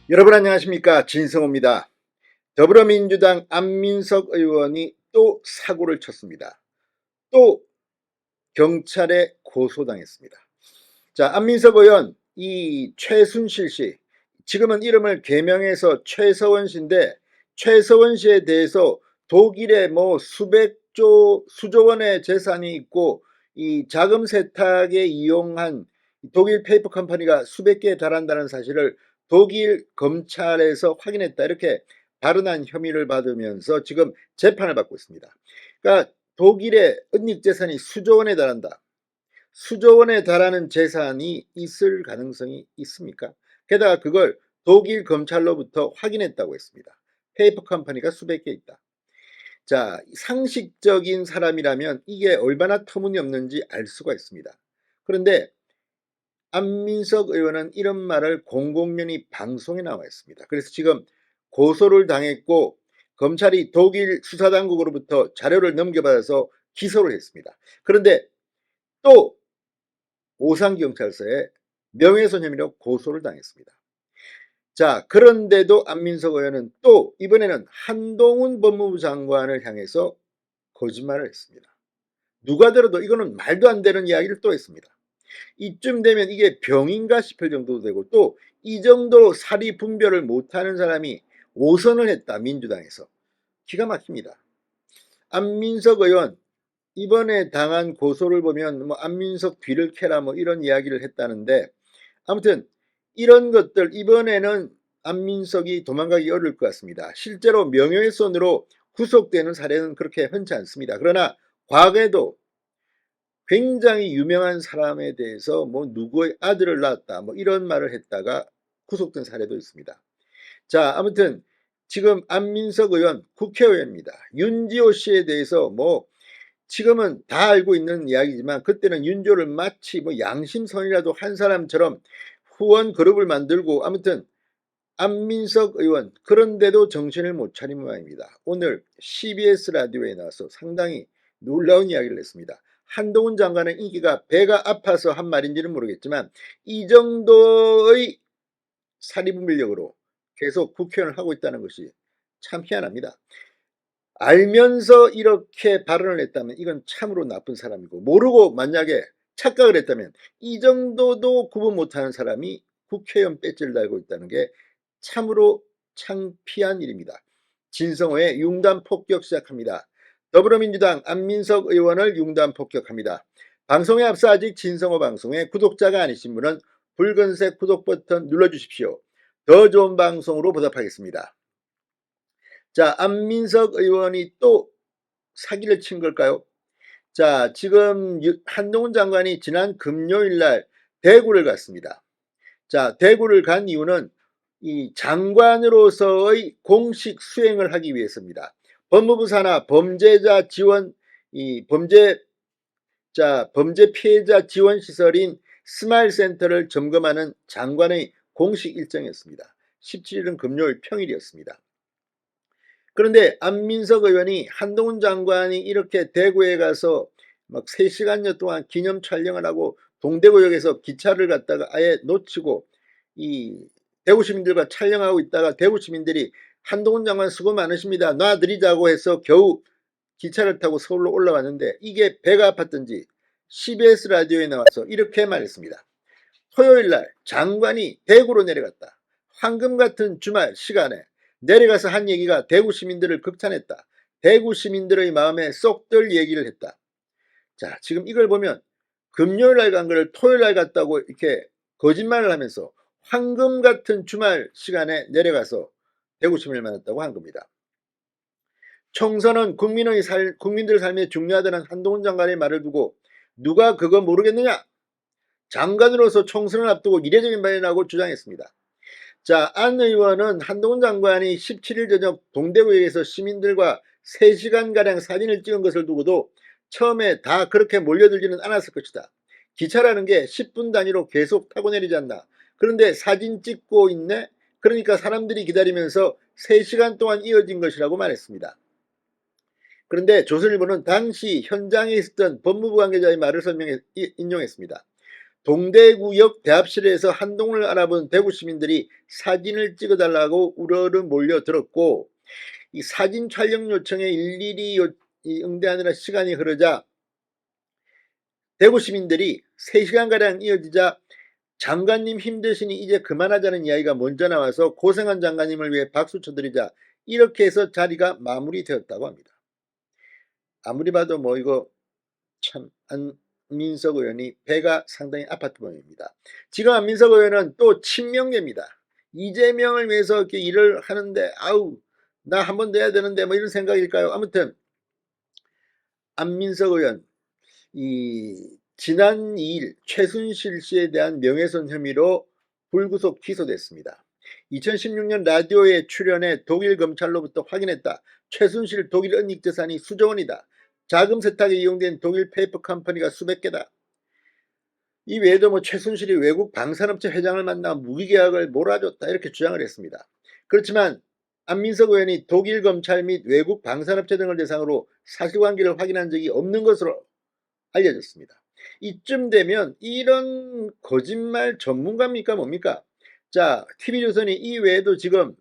여러분 안녕하십니까, 진성호입니다. 더불어민주당 안민석 의원이 또 사고를 쳤습니다. 또 경찰에 고소당했습니다. 자, 안민석 의원, 이 최순실 씨, 지금은 이름을 개명해서 최서원 씨인데, 최서원 씨에 대해서 독일에 뭐 수조 원의 재산이 있고 이 자금 세탁에 이용한 독일 페이퍼 컴퍼니가 수백 개에 달한다는 사실을 독일 검찰에서 확인했다, 이렇게 발언한 혐의를 받으면서 지금 재판을 받고 있습니다. 그러니까 독일의 은닉 재산이 수조 원에 달한다. 수조 원에 달하는 재산이 있을 가능성이 있습니까? 게다가 그걸 독일 검찰로부터 확인했다고 했습니다. 페이퍼 컴퍼니가 수백 개 있다. 자, 상식적인 사람이라면 이게 얼마나 터무니없는지 알 수가 있습니다. 그런데 안민석 의원은 이런 말을 공공연히 방송에 나와 있습니다. 그래서 지금 고소를 당했고 검찰이 독일 수사당국으로부터 자료를 넘겨받아서 기소를 했습니다. 그런데 또 오산경찰서에 명예훼손 혐의로 고소를 당했습니다. 자, 그런데도 안민석 의원은 또 이번에는 한동훈 법무부 장관을 향해서 거짓말을 했습니다. 누가 들어도 이거는 말도 안 되는 이야기를 또 했습니다. 이쯤 되면 이게 병인가 싶을 정도도 되고, 또 이 정도로 사리 분별을 못하는 사람이 5선을 했다, 민주당에서. 기가 막힙니다. 안민석 의원 이번에 당한 고소를 보면 뭐 안민석 뒤를 캐라 뭐 이런 이야기를 했다는데, 아무튼 이런 것들 이번에는 안민석이 도망가기 어려울 것 같습니다. 실제로 명예훼손으로 구속되는 사례는 그렇게 흔치 않습니다. 그러나 과거에도 굉장히 유명한 사람에 대해서 뭐 누구의 아들을 낳았다 뭐 이런 말을 했다가 구속된 사례도 있습니다. 자, 아무튼 지금 안민석 의원 국회의원입니다. 윤지호 씨에 대해서 뭐 지금은 다 알고 있는 이야기지만, 그때는 윤조를 마치 뭐 양심선이라도 한 사람처럼 후원 그룹을 만들고, 아무튼 안민석 의원 그런데도 정신을 못 차린 모양입니다. 오늘 CBS 라디오에 나와서 상당히 놀라운 이야기를 했습니다. 한동훈 장관의 인기가 배가 아파서 한 말인지는 모르겠지만 이 정도의 사리분별력으로 계속 국회의원을 하고 있다는 것이 참 희한합니다. 알면서 이렇게 발언을 했다면 이건 참으로 나쁜 사람이고, 모르고 만약에 착각을 했다면 이 정도도 구분 못하는 사람이 국회의원 배지를 달고 있다는 게 참으로 창피한 일입니다. 진성호의 융단 폭격 시작합니다. 더불어민주당 안민석 의원을 융단 폭격합니다. 방송에 앞서 아직 진성호 방송의 구독자가 아니신 분은 붉은색 구독 버튼 눌러주십시오. 더 좋은 방송으로 보답하겠습니다. 자, 안민석 의원이 또 사기를 친 걸까요? 자, 지금 한동훈 장관이 지난 금요일 날 대구를 갔습니다. 자, 대구를 간 이유는 이 장관으로서의 공식 수행을 하기 위해서입니다. 법무부 산하 범죄자 지원, 범죄 피해자 지원 시설인 스마일 센터를 점검하는 장관의 공식 일정이었습니다. 17일은 금요일 평일이었습니다. 그런데 안민석 의원이 한동훈 장관이 이렇게 대구에 가서 막 3시간여 동안 기념 촬영을 하고 동대구역에서 기차를 갖다가 아예 놓치고 이 대구 시민들과 촬영하고 있다가 대구 시민들이 한동훈 장관 수고 많으십니다, 놔드리자고 해서 겨우 기차를 타고 서울로 올라왔는데, 이게 배가 아팠던지 CBS 라디오에 나와서 이렇게 말했습니다. 토요일 날 장관이 대구로 내려갔다. 황금 같은 주말 시간에 내려가서 한 얘기가 대구 시민들을 극찬했다. 대구 시민들의 마음에 쏙 들 얘기를 했다. 자, 지금 이걸 보면 금요일 날 간 거를 토요일 날 갔다고 이렇게 거짓말을 하면서 황금 같은 주말 시간에 내려가서 대구 시민을 만났다고 한 겁니다. 총선은 국민들 삶에 중요하다는 한동훈 장관의 말을 두고 누가 그거 모르겠느냐? 장관으로서 총선을 앞두고 이례적인 발언이라고 주장했습니다. 자, 안 의원은 한동훈 장관이 17일 저녁 동대구역에서 시민들과 3시간가량 사진을 찍은 것을 두고도 처음에 다 그렇게 몰려들지는 않았을 것이다. 기차라는 게 10분 단위로 계속 타고 내리지 않나. 그런데 사진 찍고 있네? 그러니까 사람들이 기다리면서 3시간 동안 이어진 것이라고 말했습니다. 그런데 조선일보는 당시 현장에 있었던 법무부 관계자의 말을 인용했습니다. 동대구역 대합실에서 한동훈을 알아본 대구 시민들이 사진을 찍어달라고 우르르 몰려들었고, 이 사진 촬영 요청에 일일이 응대하느라 시간이 흐르자 대구 시민들이 3시간가량 이어지자 장관님 힘드시니 이제 그만하자는 이야기가 먼저 나와서 고생한 장관님을 위해 박수 쳐드리자 이렇게 해서 자리가 마무리되었다고 합니다. 아무리 봐도 뭐 이거 참 안민석 의원이 배가 상당히 아팠던 모양입니다. 지금 안민석 의원은 또 친명계입니다. 이재명을 위해서 이렇게 일을 하는데 아우 나 한 번 더 해야 되는데 뭐 이런 생각일까요? 아무튼 안민석 의원 지난 2일 최순실 씨에 대한 명예훼손 혐의로 불구속 기소됐습니다. 2016년 라디오에 출연해 독일 검찰로부터 확인했다. 최순실 독일 은닉 재산이 수조 원이다. 자금 세탁에 이용된 독일 페이퍼 컴퍼니가 수백 개다. 이 외에도 뭐 최순실이 외국 방산업체 회장을 만나 무기계약을 몰아줬다 이렇게 주장을 했습니다. 그렇지만 안민석 의원이 독일 검찰 및 외국 방산업체 등을 대상으로 사실관계를 확인한 적이 없는 것으로 알려졌습니다. 이쯤 되면 이런 거짓말 전문가입니까 뭡니까? 자, TV조선이 이 외에도 지금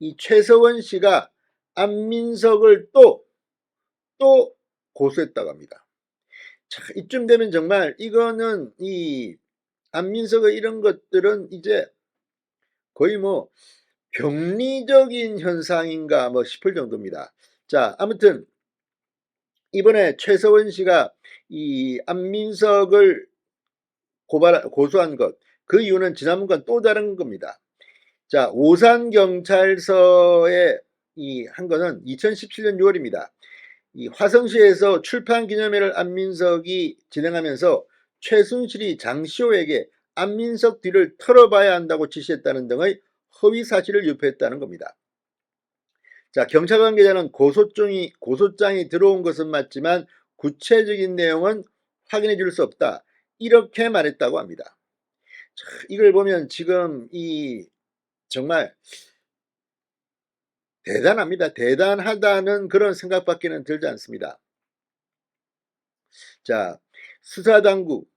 이 최서원 씨가 안민석을 또 고소했다고 합니다. 자, 이쯤 되면 정말 이거는 이 안민석의 이런 것들은 이제 거의 뭐 병리적인 현상인가 뭐 싶을 정도입니다. 자, 아무튼 이번에 최서원 씨가 이 안민석을 고소한 것, 그 이유는 지난번과 또 다른 겁니다. 자, 오산경찰서에 한 거는 2017년 6월입니다. 이 화성시에서 출판 기념회를 안민석이 진행하면서 최순실이 장시호에게 안민석 뒤를 털어봐야 한다고 지시했다는 등의 허위 사실을 유포했다는 겁니다. 자, 경찰 관계자는 고소장이 들어온 것은 맞지만 구체적인 내용은 확인해 줄 수 없다. 이렇게 말했다고 합니다. 자, 이걸 보면 지금 정말 대단합니다. 대단하다는 그런 생각밖에는 들지 않습니다. 자, 수사당국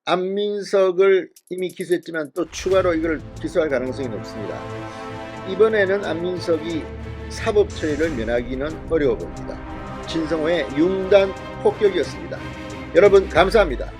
안민석을 이미 기소했지만 또 추가로 이걸 기소할 가능성이 높습니다. 이번에는 안민석이 사법 처리를 면하기는 어려워 보입니다. 진성호의 융단 폭격이었습니다. 여러분 감사합니다.